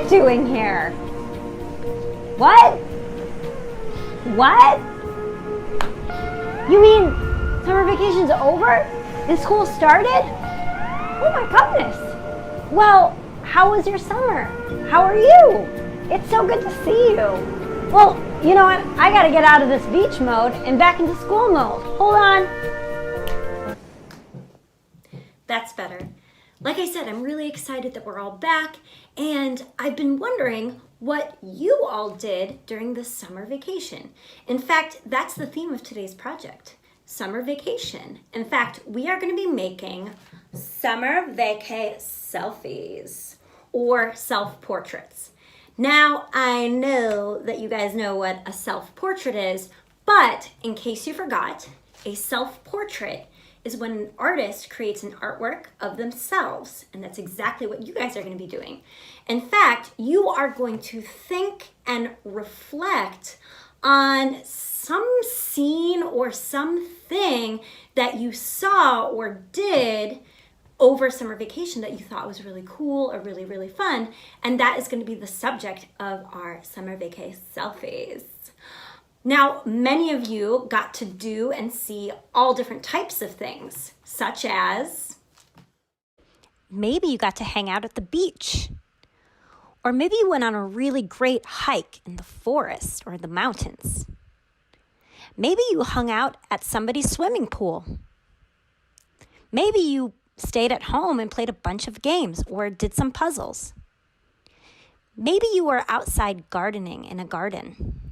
you doing here? What? What? You mean summer vacation's over? The school started? Oh my goodness. Well, how was your summer? How are you? It's so good to see you. Well, you know what? I gotta get out of this beach mode and back into school mode. Hold on. That's better. Like I said, I'm really excited that we're all back, and I've been wondering what you all did during the summer vacation. In fact, that's the theme of today's project, summer vacation. In fact, we are going to be making summer vacay selfies or self-portraits. Now, I know that you guys know what a self-portrait is, but in case you forgot, a self-portrait is when an artist creates an artwork of themselves, and that's exactly what you guys are going to be doing. In fact, you are going to think and reflect on some scene or something that you saw or did over summer vacation that you thought was really cool or really, really fun, and that is going to be the subject of our summer vacay selfies. Now, many of you got to do and see all different types of things, such as maybe you got to hang out at the beach, or maybe you went on a really great hike in the forest or the mountains. Maybe you hung out at somebody's swimming pool. Maybe you stayed at home and played a bunch of games or did some puzzles. Maybe you were outside gardening in a garden.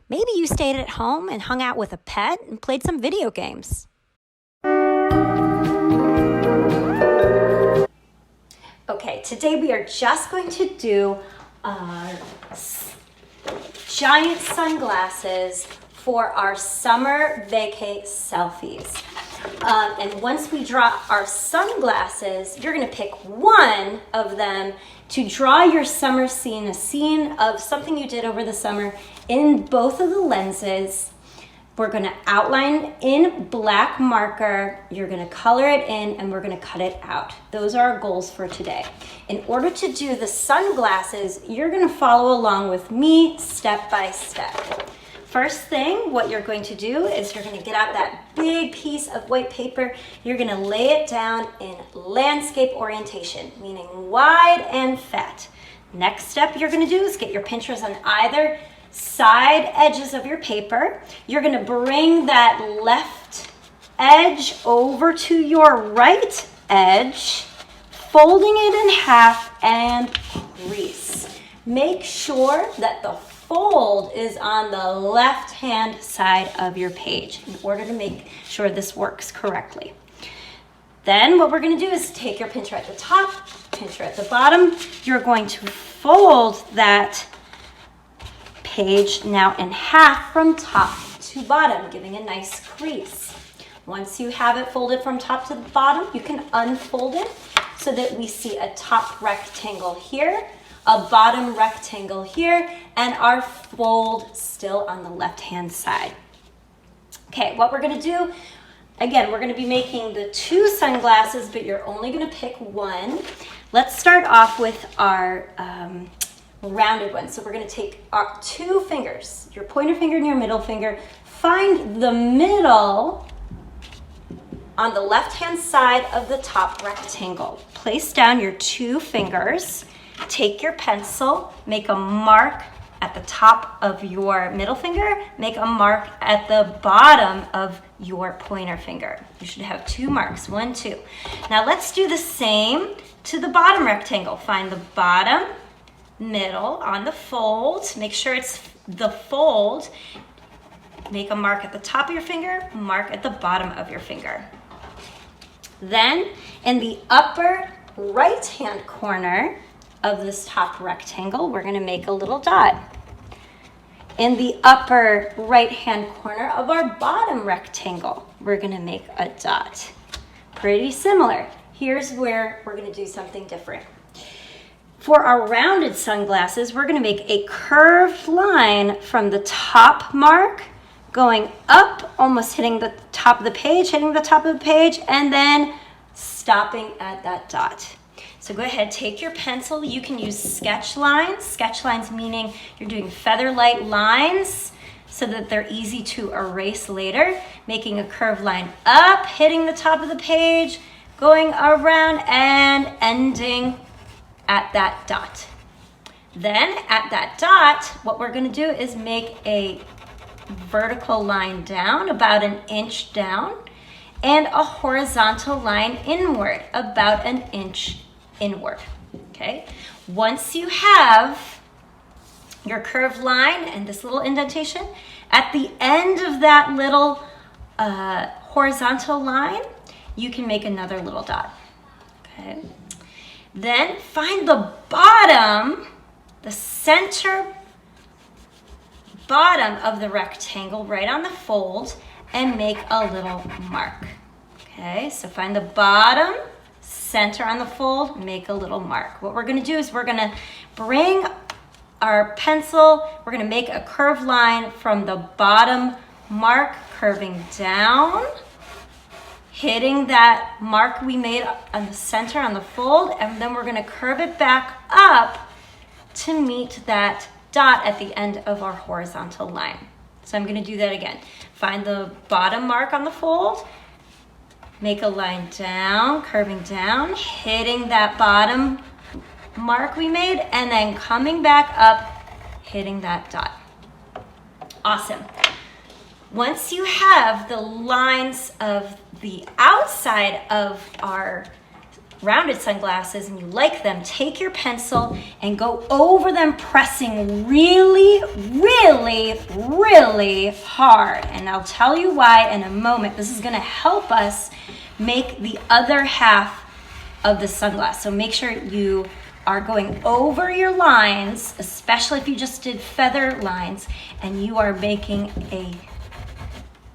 Maybe you stayed at home and hung out with a pet and played some video games. Okay, today we are just going to do giant sunglasses for our summer vacay selfies. And once we draw our sunglasses, you're gonna pick one of them to draw your summer scene, a scene of something you did over the summer in both of the lenses. We're gonna outline in black marker, you're gonna color it in, and we're gonna cut it out. Those are our goals for today. In order to do the sunglasses, you're gonna follow along with me step by step. First thing, what you're going to do is you're going to get out that big piece of white paper. You're going to lay it down in landscape orientation, meaning wide and fat. Next step you're going to do is get your pincers on either side edges of your paper. You're going to bring that left edge over to your right edge, folding it in half and crease. Make sure that the fold is on the left-hand side of your page in order to make sure this works correctly. Then what we're going to do is take your pincer at the top, pincer at the bottom. You're going to fold that page now in half from top to bottom, giving a nice crease. Once you have it folded from top to the bottom, you can unfold it so that we see a top rectangle here, a bottom rectangle here, and our fold still on the left-hand side. Okay, what we're gonna do, again, we're gonna be making the two sunglasses, but you're only gonna pick one. Let's start off with our rounded one. So we're gonna take our two fingers, your pointer finger and your middle finger, find the middle on the left-hand side of the top rectangle. Place down your two fingers. Take your pencil, make a mark at the top of your middle finger, make a mark at the bottom of your pointer finger. You should have two marks, 1, 2. Now let's do the same to the bottom rectangle. Find the bottom, middle on the fold. Make sure it's the fold. Make a mark at the top of your finger, mark at the bottom of your finger. Then in the upper right-hand corner of this top rectangle, we're gonna make a little dot. In the upper right-hand corner of our bottom rectangle, we're gonna make a dot. Pretty similar. Here's where we're gonna do something different. For our rounded sunglasses, we're gonna make a curved line from the top mark, going up, almost hitting the top of the page, and then stopping at that dot. So go ahead, take your pencil. You can use sketch lines. Sketch lines meaning you're doing feather-light lines so that they're easy to erase later. Making a curved line up, hitting the top of the page, going around and ending at that dot. Then at that dot, what we're gonna do is make a vertical line down, about an inch down, and a horizontal line inward, about an inch inward, okay? Once you have your curved line and this little indentation, at the end of that little horizontal line, you can make another little dot, okay? Then find the bottom, the center bottom of the rectangle right on the fold and make a little mark, okay? So find the bottom, center on the fold, make a little mark. What we're gonna do is we're gonna bring our pencil, we're gonna make a curved line from the bottom mark, curving down, hitting that mark we made on the center on the fold, and then we're gonna curve it back up to meet that dot at the end of our horizontal line. So I'm gonna do that again. Find the bottom mark on the fold, make a line down, curving down, hitting that bottom mark we made, and then coming back up, hitting that dot. Awesome. Once you have the lines of the outside of our rounded sunglasses and you like them, take your pencil and go over them, pressing really, really, really hard. And I'll tell you why in a moment. This is gonna help us make the other half of the sunglass. So make sure you are going over your lines, especially if you just did feather lines, and you are making a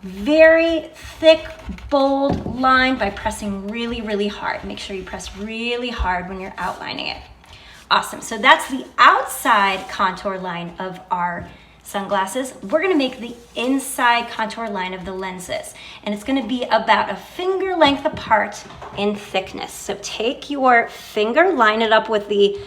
very thick, bold line by pressing really, really hard. Make sure you press really hard when you're outlining it. Awesome, so that's the outside contour line of our sunglasses. We're gonna make the inside contour line of the lenses, and it's gonna be about a finger length apart in thickness. So take your finger, line it up with the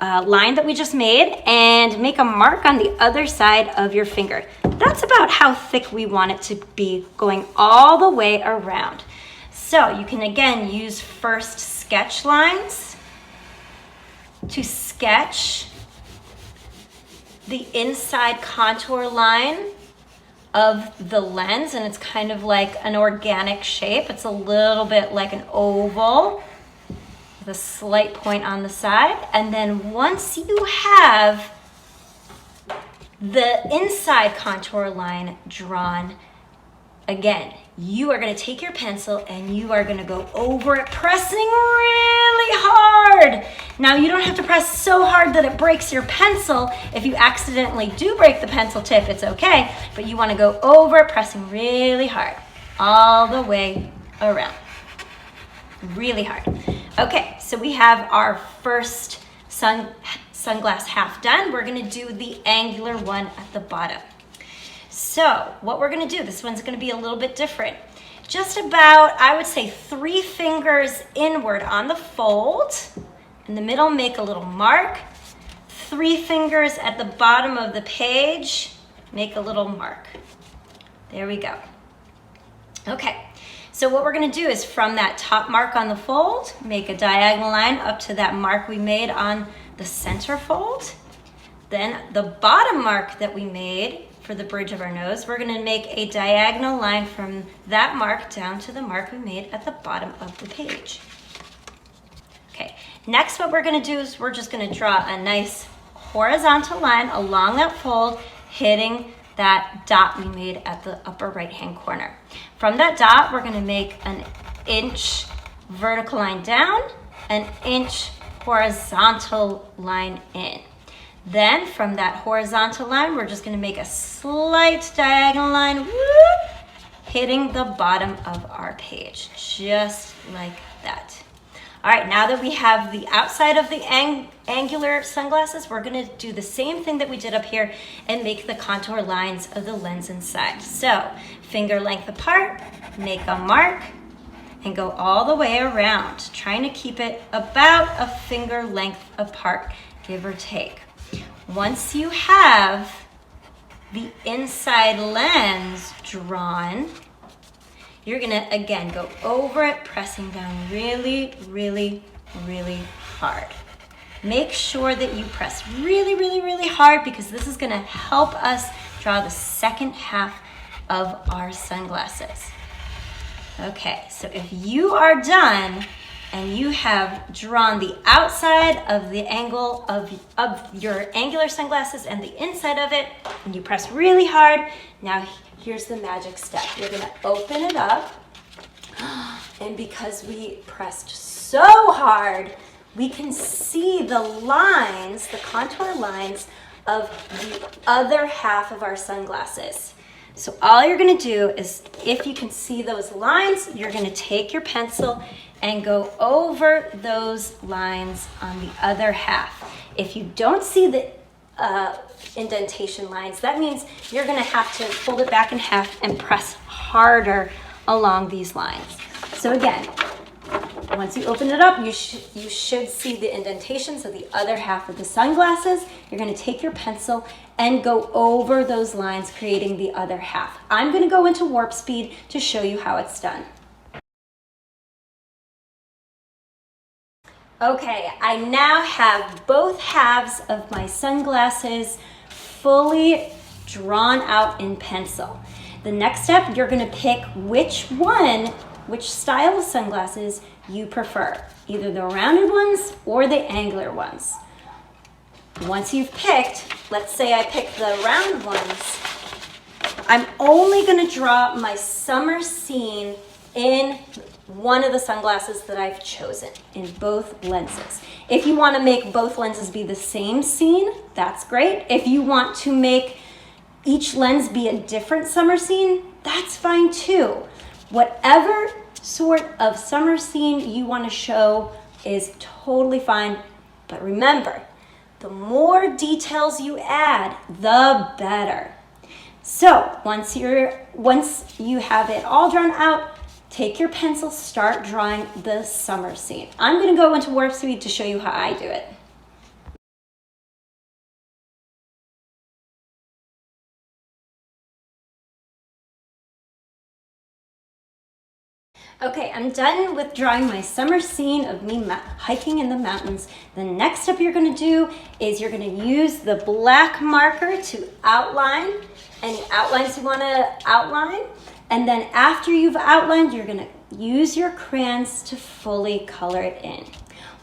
line that we just made, and make a mark on the other side of your finger. That's about how thick we want it to be, going all the way around. So you can again use first sketch lines to sketch the inside contour line of the lens, and it's kind of like an organic shape. It's a little bit like an oval with a slight point on the side. And then once you have the inside contour line drawn, again, you are going to take your pencil and you are going to go over it, pressing really hard. Now, you don't have to press so hard that it breaks your pencil. If you accidentally do break the pencil tip, it's okay, but you want to go over it, pressing really hard, all the way around. Really hard. Okay, so we have our first sunglass half done. We're going to do the angular one at the bottom. So what we're gonna do, this one's gonna be a little bit different. Just about, I would say 3 fingers inward on the fold. In the middle, make a little mark. 3 fingers at the bottom of the page, make a little mark. There we go. Okay, so what we're gonna do is from that top mark on the fold, make a diagonal line up to that mark we made on the center fold. Then the bottom mark that we made for the bridge of our nose, we're gonna make a diagonal line from that mark down to the mark we made at the bottom of the page. Okay, next what we're gonna do is we're just gonna draw a nice horizontal line along that fold, hitting that dot we made at the upper right-hand corner. From that dot, we're gonna make an inch vertical line down, an inch horizontal line in. Then from that horizontal line, we're just gonna make a slight diagonal line, whoop, hitting the bottom of our page, just like that. All right, now that we have the outside of the angular sunglasses, we're gonna do the same thing that we did up here and make the contour lines of the lens inside. So finger length apart, make a mark, and go all the way around, trying to keep it about a finger length apart, give or take. Once you have the inside lens drawn, you're gonna, again, go over it, pressing down really, really, really hard. Make sure that you press really, really, really hard because this is gonna help us draw the second half of our sunglasses. Okay, so if you are done and you have drawn the outside of the angle of your angular sunglasses and the inside of it, and you press really hard, now here's the magic step. You're gonna open it up, and because we pressed so hard, we can see the lines, the contour lines of the other half of our sunglasses. So all you're gonna do is, if you can see those lines, you're gonna take your pencil and go over those lines on the other half. If you don't see the indentation lines, that means you're gonna have to fold it back in half and press harder along these lines. So again, once you open it up, you should see the indentations of the other half of the sunglasses. You're gonna take your pencil and go over those lines, creating the other half. I'm gonna go into warp speed to show you how it's done. Okay, I now have both halves of my sunglasses fully drawn out in pencil. The next step, you're gonna pick which style of sunglasses you prefer, either the rounded ones or the angular ones. Once you've picked, let's say I picked the round ones, I'm only gonna draw my summer scene in one of the sunglasses that I've chosen in both lenses. If you wanna make both lenses be the same scene, that's great. If you want to make each lens be a different summer scene, that's fine too. Whatever sort of summer scene you want to show is totally fine, but remember, the more details you add, the better. So once you have it all drawn out, take your pencil, start drawing the summer scene. I'm going to go into warp speed to show you how I do it. Okay, I'm done with drawing my summer scene of me hiking in the mountains. The next step you're gonna do is you're gonna use the black marker to outline any outlines you wanna outline. And then after you've outlined, you're gonna use your crayons to fully color it in.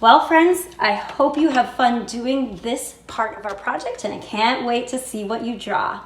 Well, friends, I hope you have fun doing this part of our project, and I can't wait to see what you draw.